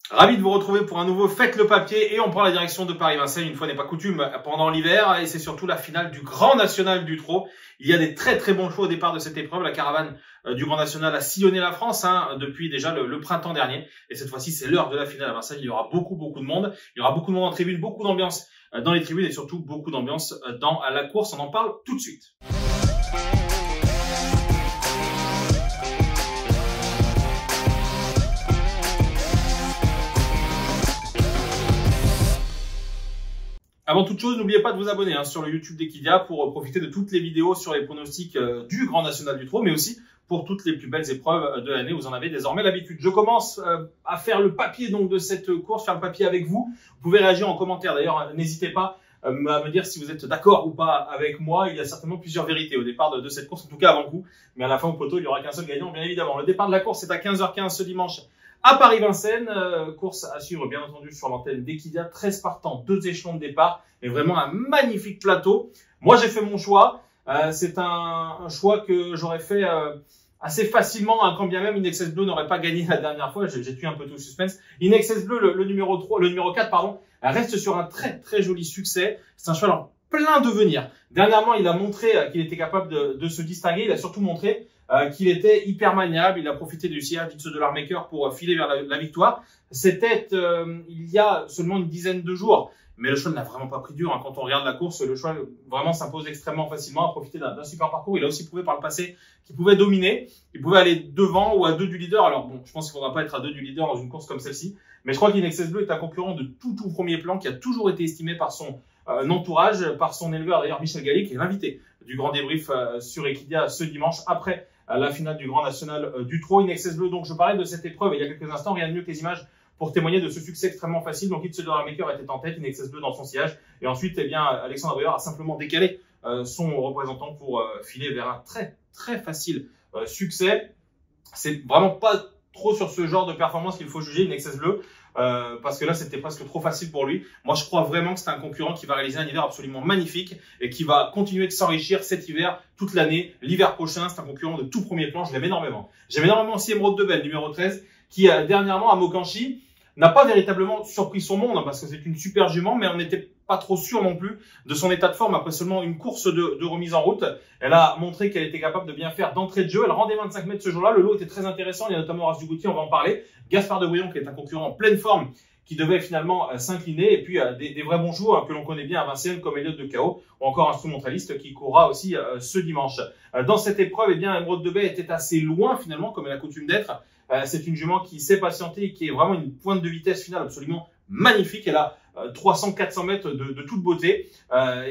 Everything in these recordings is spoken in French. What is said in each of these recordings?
Ravi de vous retrouver pour un nouveau Faites le papier et on prend la direction de Paris-Vincennes, une fois n'est pas coutume, pendant l'hiver et c'est surtout la finale du Grand National du Trot. Il y a des très bons choix au départ de cette épreuve. La caravane du Grand National a sillonné la France depuis déjà le printemps dernier et cette fois-ci c'est l'heure de la finale à Vincennes. Il y aura beaucoup de monde, il y aura beaucoup de monde en tribune, beaucoup d'ambiance dans les tribunes et surtout beaucoup d'ambiance dans la course. On en parle tout de suite. Avant toute chose, n'oubliez pas de vous abonner sur le YouTube d'Equidia pour profiter de toutes les vidéos sur les pronostics du Grand National du Trot, mais aussi pour toutes les plus belles épreuves de l'année. Vous en avez désormais l'habitude. Je commence à faire le papier donc de cette course, faire le papier avec vous. Vous pouvez réagir en commentaire. D'ailleurs, n'hésitez pas à me dire si vous êtes d'accord ou pas avec moi. Il y a certainement plusieurs vérités au départ de cette course, en tout cas avant le coup. Mais à la fin au poteau, il n'y aura qu'un seul gagnant, bien évidemment. Le départ de la course est à 15h15 ce dimanche à Paris-Vincennes, course à suivre bien entendu sur l'antenne d'Equidia, 13 partants, 2 échelons de départ, et vraiment un magnifique plateau. Moi j'ai fait mon choix, c'est un choix que j'aurais fait assez facilement, quand bien même Inexcess Bleu n'aurait pas gagné la dernière fois, j'ai tué un peu tout le suspense. Inexcess Bleu, le numéro 4, pardon, reste sur un très joli succès, c'est un cheval en plein devenir. Dernièrement il a montré qu'il était capable de se distinguer, il a surtout montré qu'il était hyper maniable, il a profité du sillage de l'Armaker pour filer vers la victoire. C'était il y a seulement une dizaine de jours, mais le cheval n'a vraiment pas pris dur. Quand on regarde la course, le cheval vraiment s'impose extrêmement facilement, a profité d'un super parcours. Il a aussi prouvé par le passé qu'il pouvait dominer, il pouvait aller devant ou à 2 du leader. Alors bon, je pense qu'il ne faudra pas être à 2 du leader dans une course comme celle-ci, mais je crois qu'Inexcess Bleu est un concurrent de tout premier plan qui a toujours été estimé par son entourage, par son éleveur d'ailleurs Michel Galli, qui est l'invité du grand débrief sur Equidia ce dimanche après la finale du Grand National du Trot. Inexcess Bleu, donc je parlais de cette épreuve il y a quelques instants, rien de mieux que les images pour témoigner de ce succès extrêmement facile. Donc It's de Maker était en tête, Inexcess Bleu dans son sillage, et ensuite eh bien Alexandre Abrieur a simplement décalé son représentant pour filer vers un très facile succès. C'est vraiment pas trop sur ce genre de performance qu'il faut juger Inexcess Bleu, parce que là c'était presque trop facile pour lui. Moi je crois vraiment que c'est un concurrent qui va réaliser un hiver absolument magnifique et qui va continuer de s'enrichir cet hiver, toute l'année. L'hiver prochain, c'est un concurrent de tout premier plan, je l'aime énormément. J'aime énormément aussi Emeraude de Belle, numéro 13, qui dernièrement à Mokanchi n'a pas véritablement surpris son monde, parce que c'est une super jument, mais on n'était pas trop sûr non plus de son état de forme après seulement une course de remise en route. Elle a montré qu'elle était capable de bien faire d'entrée de jeu. Elle rendait 25 mètres ce jour-là. Le lot était très intéressant. Il y a notamment Horace Dugoutier, on va en parler. Gaspard de Bouillon, qui est un concurrent en pleine forme, qui devait finalement s'incliner. Et puis des vrais bons joueurs que l'on connaît bien à Vincennes, comme Elliot de Cao, ou encore instrumentaliste qui courra aussi ce dimanche. Dans cette épreuve, eh bien, Emeraude de Baie était assez loin finalement, comme elle a coutume d'être. C'est une jument qui s'est patientée et qui est vraiment une pointe de vitesse finale absolument magnifique. Elle a 300-400 mètres de toute beauté.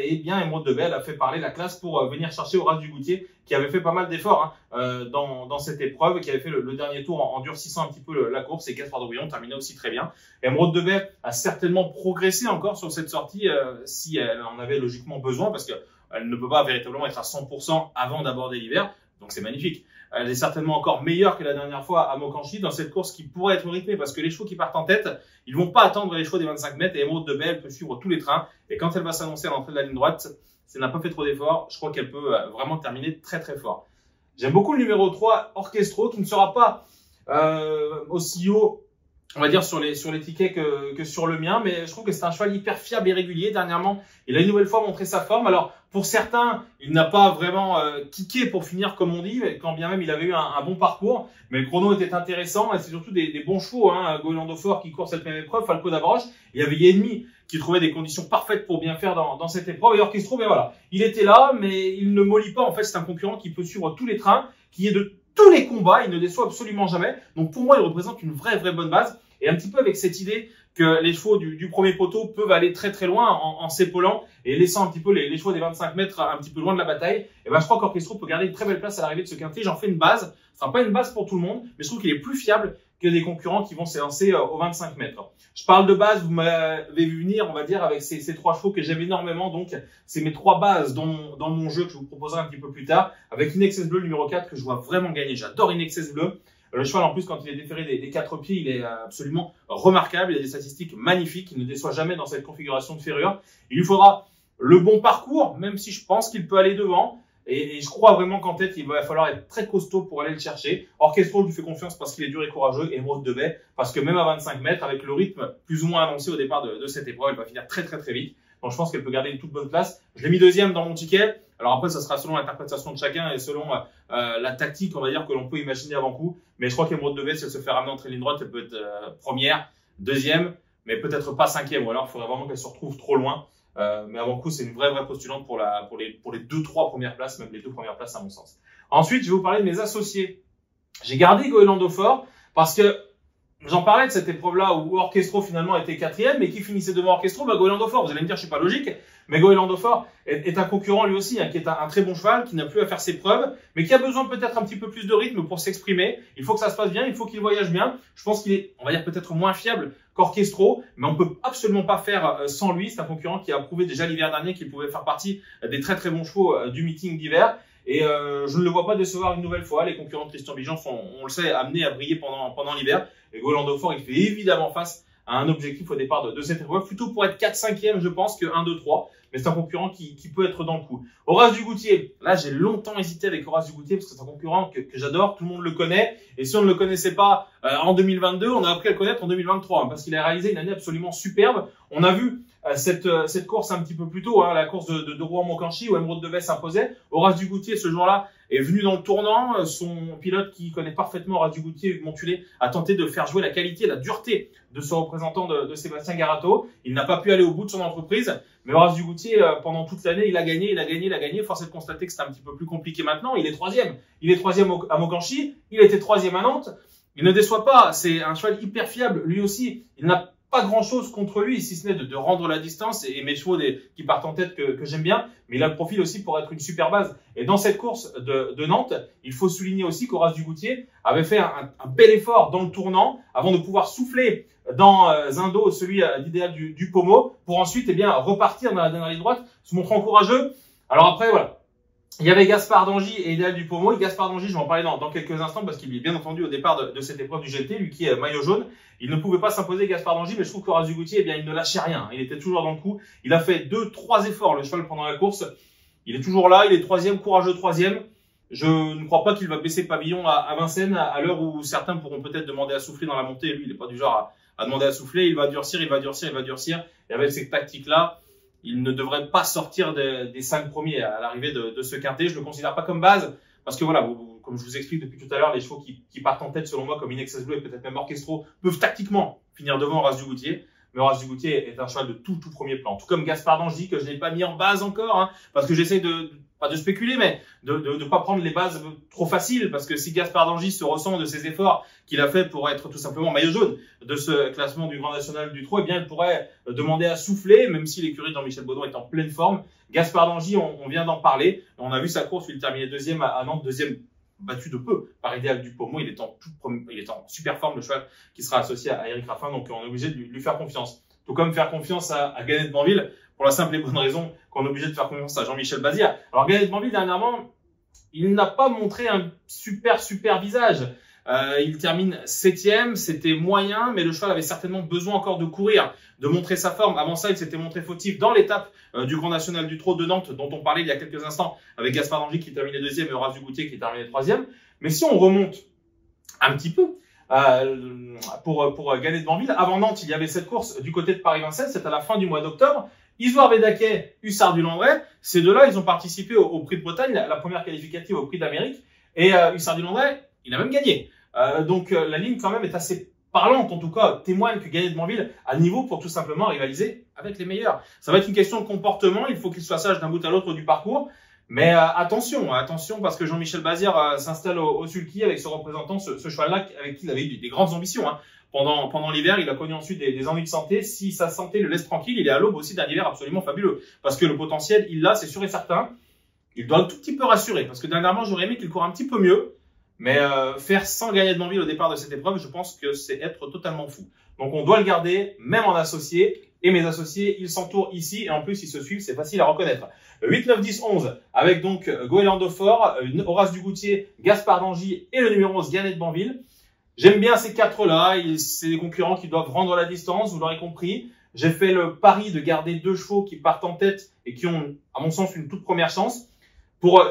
Et bien, Emeraude de Baie a fait parler la classe pour venir chercher Horace Dugoutier, qui avait fait pas mal d'efforts dans cette épreuve, qui avait fait le dernier tour en durcissant un petit peu la course. Et Gaspard de Bouillon terminait aussi très bien. Emeraude de Baie a certainement progressé encore sur cette sortie si elle en avait logiquement besoin, parce qu'elle ne peut pas véritablement être à 100% avant d'aborder l'hiver. Donc c'est magnifique. Elle est certainement encore meilleure que la dernière fois à Mokanchi dans cette course qui pourrait être rythmée, parce que les chevaux qui partent en tête, ils vont pas attendre les chevaux des 25 mètres, et Emeraude de Baie, elle peut suivre tous les trains, et quand elle va s'annoncer à l'entrée de la ligne droite, si elle n'a pas fait trop d'efforts, je crois qu'elle peut vraiment terminer très fort. J'aime beaucoup le numéro 3, Orchestro, qui ne sera pas aussi haut, on va dire, sur les tickets que sur le mien, mais je trouve que c'est un cheval hyper fiable et régulier. Dernièrement, il a une nouvelle fois montré sa forme. Alors, pour certains, il n'a pas vraiment kické pour finir, comme on dit, quand bien même il avait eu un bon parcours, mais le chrono était intéressant, et c'est surtout des bons chevaux, Goélando Fort qui court cette même épreuve, Falco d'Avroche, il y avait Yenmi qui trouvait des conditions parfaites pour bien faire dans cette épreuve, et Orchestro, ben voilà, il était là, mais il ne mollit pas. En fait, c'est un concurrent qui peut suivre tous les trains, qui est de tous les combats, il ne déçoit absolument jamais. Donc pour moi, il représente une vraie bonne base. Et un petit peu avec cette idée que les chevaux du premier poteau peuvent aller très loin en s'épaulant et laissant un petit peu les chevaux des 25 mètres un petit peu loin de la bataille, et ben je crois qu'Orchestro peut garder une très belle place à l'arrivée de ce quintet. J'en fais une base. Ce sera pas une base pour tout le monde, mais je trouve qu'il est plus fiable que des concurrents qui vont s'élancer aux 25 mètres. Je parle de base, vous m'avez vu venir, on va dire, avec ces 3 chevaux que j'aime énormément. Donc, c'est mes 3 bases dans mon jeu que je vous proposerai un petit peu plus tard, avec Inexcess Bleu numéro 4 que je vois vraiment gagner. J'adore Inexcess Bleu. Le cheval, en plus, quand il est déféré des 4 pieds, il est absolument remarquable. Il a des statistiques magnifiques. Il ne déçoit jamais dans cette configuration de ferrure. Il lui faudra le bon parcours, même si je pense qu'il peut aller devant. Et je crois vraiment qu'en tête, il va falloir être très costaud pour aller le chercher. Orchestro, je lui fais confiance parce qu'il est dur et courageux. Et Emeraude de Bay, parce que même à 25 mètres, avec le rythme plus ou moins annoncé au départ de cette épreuve, elle va finir très vite. Donc je pense qu'elle peut garder une toute bonne place. Je l'ai mis deuxième dans mon ticket. Alors après, ça sera selon l'interprétation de chacun et selon la tactique, on va dire, que l'on peut imaginer avant coup. Mais je crois qu'Emeraude de Bay, si elle se fait ramener en ligne droite, elle peut être première, deuxième, mais peut-être pas cinquième. Ou alors, il faudrait vraiment qu'elle se retrouve trop loin. Mais avant coup, c'est une vraie postulante pour les 2-3 premières places, même les 2 premières places à mon sens. Ensuite, je vais vous parler de mes associés. J'ai gardé Goélando Fort parce que j'en parlais de cette épreuve-là où Orchestro finalement était quatrième, mais qui finissait devant Orchestro, Goélando Fort. Vous allez me dire, je suis pas logique, mais Goélando Fort est un concurrent lui aussi, qui est un très bon cheval, qui n'a plus à faire ses preuves, mais qui a besoin peut-être un petit peu plus de rythme pour s'exprimer. Il faut que ça se passe bien, il faut qu'il voyage bien. Je pense qu'il est, on va dire, peut-être moins fiable qu'Orchestro, mais on peut absolument pas faire sans lui. C'est un concurrent qui a prouvé déjà l'hiver dernier qu'il pouvait faire partie des très bons chevaux du meeting d'hiver. Et je ne le vois pas décevoir une nouvelle fois. Les concurrents de Christian Bijan sont, on le sait, amenés à briller pendant l'hiver. Et Goélando Fort, il fait évidemment face à un objectif au départ de cette épreuve, plutôt pour être 4-5e, je pense, que 1-2-3. Mais c'est un concurrent qui peut être dans le coup. Horace Dugoutier, là j'ai longtemps hésité avec Horace Dugoutier parce que c'est un concurrent que j'adore, tout le monde le connaît. Et si on ne le connaissait pas en 2022, on a appris à le connaître en 2023, parce qu'il a réalisé une année absolument superbe. On a vu cette course un petit peu plus tôt, la course de Rouen-Moncanchi où Emeraude de Bay s'imposait. Horace Dugoutier, ce jour-là, est venu dans le tournant. Son pilote qui connaît parfaitement Horace Dugoutier, Hugues Montulé, a tenté de faire jouer la qualité, la dureté de ce représentant de Sébastien Garato. Il n'a pas pu aller au bout de son entreprise. Mais Horace Dugoutier, pendant toute l'année, il a gagné. Force est de constater que c'est un petit peu plus compliqué maintenant. Il est troisième. Il est troisième à Moncanchi. Il était troisième à Nantes. Il ne déçoit pas. C'est un cheval hyper fiable. Lui aussi, il n'a pas grand chose contre lui, si ce n'est de rendre la distance et mes chevaux qui partent en tête que j'aime bien. Mais il a le profil aussi pour être une super base. Et dans cette course de Nantes, il faut souligner aussi qu'Horace Dugoutier avait fait un bel effort dans le tournant avant de pouvoir souffler dans un dos, celui d'idéal du Pommeau, pour ensuite repartir dans la dernière ligne droite, se montrant courageux. Alors après, voilà. Il y avait Gaspard d'Angy et Idéal du Pommeau. Et Gaspard d'Angy, je vais en parler dans quelques instants parce qu'il est bien entendu au départ de cette épreuve du GLT, lui qui est maillot jaune. Il ne pouvait pas s'imposer Gaspard d'Angy, mais je trouve qu'Horace Dugoutier, il ne lâchait rien. Il était toujours dans le coup. Il a fait 2-3 efforts, le cheval, pendant la course. Il est toujours là. Il est troisième, courageux troisième. Je ne crois pas qu'il va baisser pavillon à Vincennes à l'heure où certains pourront peut-être demander à souffler dans la montée. Lui, il n'est pas du genre à demander à souffler. Il va durcir. Et avec cette tactique-là, il ne devrait pas sortir des 5 premiers à l'arrivée de ce quintet. Je ne le considère pas comme base parce que voilà, comme je vous explique depuis tout à l'heure, les chevaux qui partent en tête selon moi comme Inexcess Blue et peut-être même Orchestro peuvent tactiquement finir devant Horace Dugoutier. Mais Horace Dugoutier est un cheval de tout premier plan. Tout comme Gaspard d'Angy que je n'ai pas mis en base encore, parce que j'essaie pas de spéculer, mais de pas prendre les bases trop faciles, parce que si Gaspard d'Angy se ressent de ses efforts qu'il a fait pour être tout simplement maillot jaune de ce classement du Grand National du Trot, il pourrait demander à souffler, même si l'écurie de Jean-Michel Baudon est en pleine forme. Gaspard d'Angy, on vient d'en parler. On a vu sa course où il terminait deuxième à Nantes, deuxième battu de peu par Idéal du Pommeau. Il est en super forme, le cheval qui sera associé à Eric Raffin, donc on est obligé de lui faire confiance. Tout comme faire confiance à Ganet de Banville, pour la simple et bonne raison qu'on est obligé de faire confiance à Jean-Michel Bazir. Alors Ganet de Banville, dernièrement, il n'a pas montré un super visage. Il termine 7e, c'était moyen, mais le cheval avait certainement besoin encore de courir, de montrer sa forme. Avant ça, il s'était montré fautif dans l'étape du Grand National du Trot de Nantes, dont on parlait il y a quelques instants, avec Gaspard d'Angy qui terminait 2e et Horace Dugoutier qui terminait 3e. Mais si on remonte un petit peu, pour Ganet de Banville, avant Nantes, il y avait cette course du côté de Paris-Vincennes, c'est à la fin du mois d'octobre. Isoire Védaquet, Hussard du Landrais, ces deux-là, ils ont participé au Prix de Bretagne, la première qualificative au Prix d'Amérique, et Hussard du Landrais, il a même gagné. Donc la ligne quand même est assez parlante, en tout cas témoigne que Ganet de Banville a le niveau pour tout simplement rivaliser avec les meilleurs. Ça va être une question de comportement, il faut qu'il soit sage d'un bout à l'autre du parcours, mais attention parce que Jean-Michel Bazir s'installe au sulky avec ce représentant, ce cheval-là avec qui il avait eu des grandes ambitions. Pendant l'hiver, il a connu ensuite des ennuis de santé. Si sa santé le laisse tranquille, il est à l'aube aussi d'un hiver absolument fabuleux. Parce que le potentiel, il l'a, c'est sûr et certain. Il doit un tout petit peu rassurer. Parce que dernièrement, j'aurais aimé qu'il court un petit peu mieux. Mais faire sans Ganet de Banville au départ de cette épreuve, je pense que c'est être totalement fou. Donc on doit le garder, même en associé. Et mes associés, ils s'entourent ici. Et en plus, ils se suivent, c'est facile à reconnaître. 8, 9, 10, 11, avec donc Goélando Fort, Horace Dugoutier, Gaspard d'Angy et le numéro 11, Ganet de Banville. J'aime bien ces 4-là, c'est des concurrents qui doivent rendre la distance, vous l'aurez compris. J'ai fait le pari de garder 2 chevaux qui partent en tête et qui ont, à mon sens, une toute première chance pour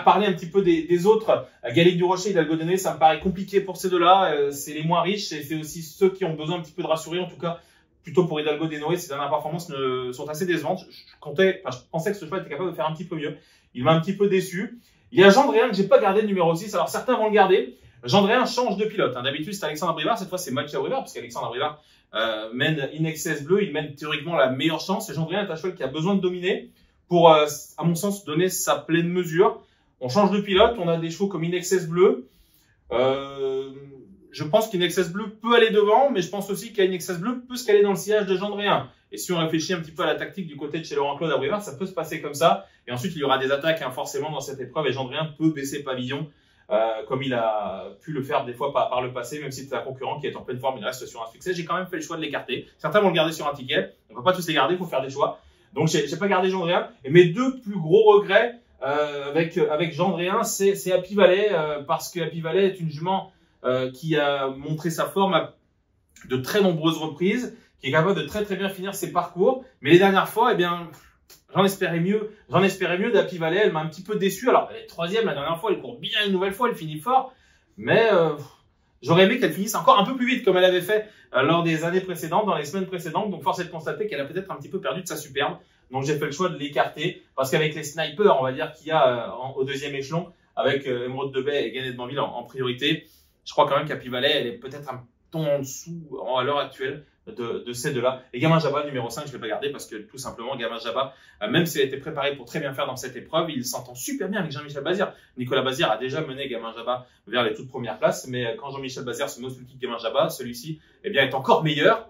parler un petit peu des autres. Gallique du Rocher, Hidalgo Deneuille, ça me paraît compliqué pour ces deux-là. C'est les moins riches et c'est aussi ceux qui ont besoin un petit peu de rassurer. En tout cas, plutôt pour Hidalgo Deneuille, ses dernières performances sont assez décevantes. Je pensais que ce choix était capable de faire un petit peu mieux. Il m'a un petit peu déçu. Il y a Gendréen que j'ai pas gardé le numéro 6. Alors certains vont le garder. Gendréen change de pilote. D'habitude, c'est Alexandre Abrivard. Cette fois, c'est Mathieu Abrivard parce qu'Alexandre Abrivard mène In Excess Bleu. Il mène théoriquement la meilleure chance. Et Gendréen est un cheval qui a besoin de dominer pour, à mon sens, donner sa pleine mesure. On change de pilote, on a des chevaux comme In Excess Bleu. Je pense qu'In Excess Bleu peut aller devant, mais je pense aussi qu'In Excess Bleu peut se caler dans le sillage de Gendréen. Et si on réfléchit un petit peu à la tactique du côté de chez Laurent-Claude Abrivard, ça peut se passer comme ça. Et ensuite, il y aura des attaques forcément dans cette épreuve et Gendréen peut baisser pavillon, comme il a pu le faire des fois par le passé, même si c'est un concurrent qui est en pleine forme, il reste sur un succès. J'ai quand même fait le choix de l'écarter. Certains vont le garder sur un ticket. On ne peut pas tous les garder, il faut faire des choix. Donc, j'ai pas gardé Gendréen. Et mes deux plus gros regrets, avec Gendréen, c'est Happy Valley, parce que Happy Valley est une jument qui a montré sa forme à de très nombreuses reprises, qui est capable de très très bien finir ses parcours. Mais les dernières fois, eh bien, j'en espérais mieux d'Happy Valley. Elle m'a un petit peu déçu. Alors, elle est troisième la dernière fois, elle court bien une nouvelle fois, elle finit fort. Mais j'aurais aimé qu'elle finisse encore un peu plus vite, comme elle avait fait lors des années précédentes, dans les semaines précédentes. Donc, force est de constater qu'elle a peut-être un petit peu perdu de sa superbe. Donc, j'ai fait le choix de l'écarter, parce qu'avec les snipers, on va dire, qu'il y a au deuxième échelon, avec Émeraude de Baie et Gannet de Banville en priorité, je crois quand même qu'Happy Valley, elle est peut-être un ton en dessous à l'heure actuelle de ces deux-là. Et Gamin Jabba, numéro 5, je ne l'ai pas gardé parce que tout simplement, Gamin Jabba, même s'il a été préparé pour très bien faire dans cette épreuve, il s'entend super bien avec Jean-Michel Bazir. Nicolas Bazir a déjà mené Gamin Jabba vers les toutes premières places, mais quand Jean-Michel Bazir se met sous le kick Gamin Jabba, celui-ci eh bien, est encore meilleur.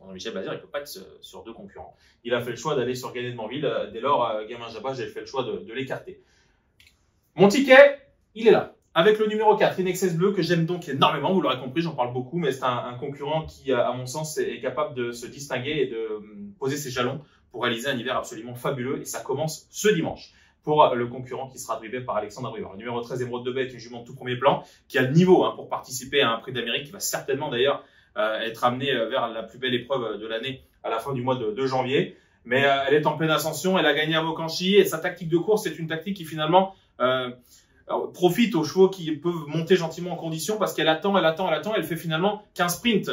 Jean-Michel Bazir, il ne peut pas être sur deux concurrents. Il a fait le choix d'aller sur Gannet de Banville. Dès lors, Gamin Jabba, j'ai fait le choix de l'écarter. Mon ticket, il est là. Avec le numéro 4, In Excess Bleu, que j'aime donc énormément, vous l'aurez compris, j'en parle beaucoup, mais c'est un concurrent qui, à mon sens, est capable de se distinguer et de poser ses jalons pour réaliser un hiver absolument fabuleux. Et ça commence ce dimanche pour le concurrent qui sera drivé par Alexandre Abrivard. Le numéro 13, Émeraude de Baie, est une jument de tout premier plan, qui a le niveau pour participer à un prix d'Amérique, qui va certainement d'ailleurs être amené vers la plus belle épreuve de l'année à la fin du mois de janvier. Mais elle est en pleine ascension, elle a gagné à Mokanchy, et sa tactique de course, c'est une tactique qui finalement... profite aux chevaux qui peuvent monter gentiment en condition parce qu'elle attend, elle fait finalement qu'un sprint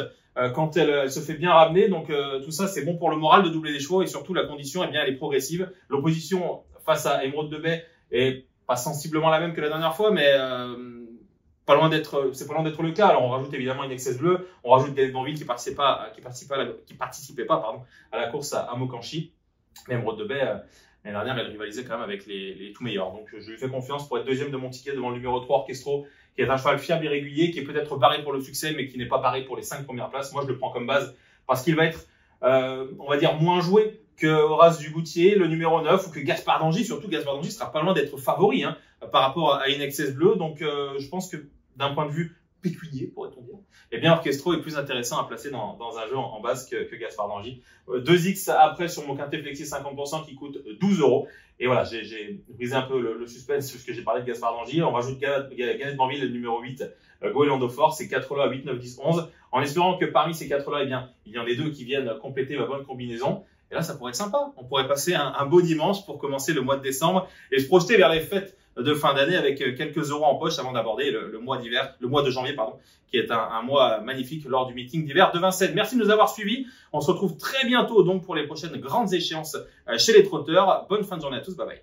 quand elle se fait bien ramener. Donc tout ça, c'est bon pour le moral de doubler les chevaux et surtout la condition, eh bien, elle est progressive. L'opposition face à Émeraude de Baie est pas sensiblement la même que la dernière fois, mais c'est pas loin d'être le cas. Alors on rajoute évidemment In Excess Bleu, on rajoute Gannet de Banville qui participait pas à la course à Mokanchy. Mais Émeraude de Baie l'année dernière, elle rivalisait quand même avec les tout meilleurs. Donc, je lui fais confiance pour être deuxième de mon ticket devant le numéro 3, Orchestro, qui est un cheval fiable et régulier, qui est peut-être barré pour le succès, mais qui n'est pas barré pour les 5 premières places. Moi, je le prends comme base parce qu'il va être, on va dire, moins joué que Horace Dugoutier, le numéro 9, ou que Gaspard d'Angy. Surtout, Gaspard d'Angy sera pas loin d'être favori par rapport à In Excess Bleu. Donc, je pense que d'un point de vue pécunier, pourrait-on dire, eh bien, Orchestro est plus intéressant à placer dans un jeu en base que Gaspard d'Angy. 2X après sur mon quintet Flexi 50% qui coûte 12 €. Et voilà, j'ai brisé un peu le suspense puisque j'ai parlé de Gaspard d'Angy. On rajoute Gannet de Banville, le numéro 8, Goéland Fort, ces 4 là à 8, 9, 10, 11. En espérant que parmi ces 4 là, eh bien, il y en ait 2 qui viennent compléter ma bonne combinaison. Et là, ça pourrait être sympa. On pourrait passer un beau dimanche pour commencer le mois de décembre et se projeter vers les fêtes de fin d'année avec quelques euros en poche avant d'aborder le mois de janvier, qui est un mois magnifique lors du meeting d'hiver de Vincennes. Merci de nous avoir suivis. On se retrouve très bientôt donc pour les prochaines grandes échéances chez les trotteurs. Bonne fin de journée à tous. Bye bye.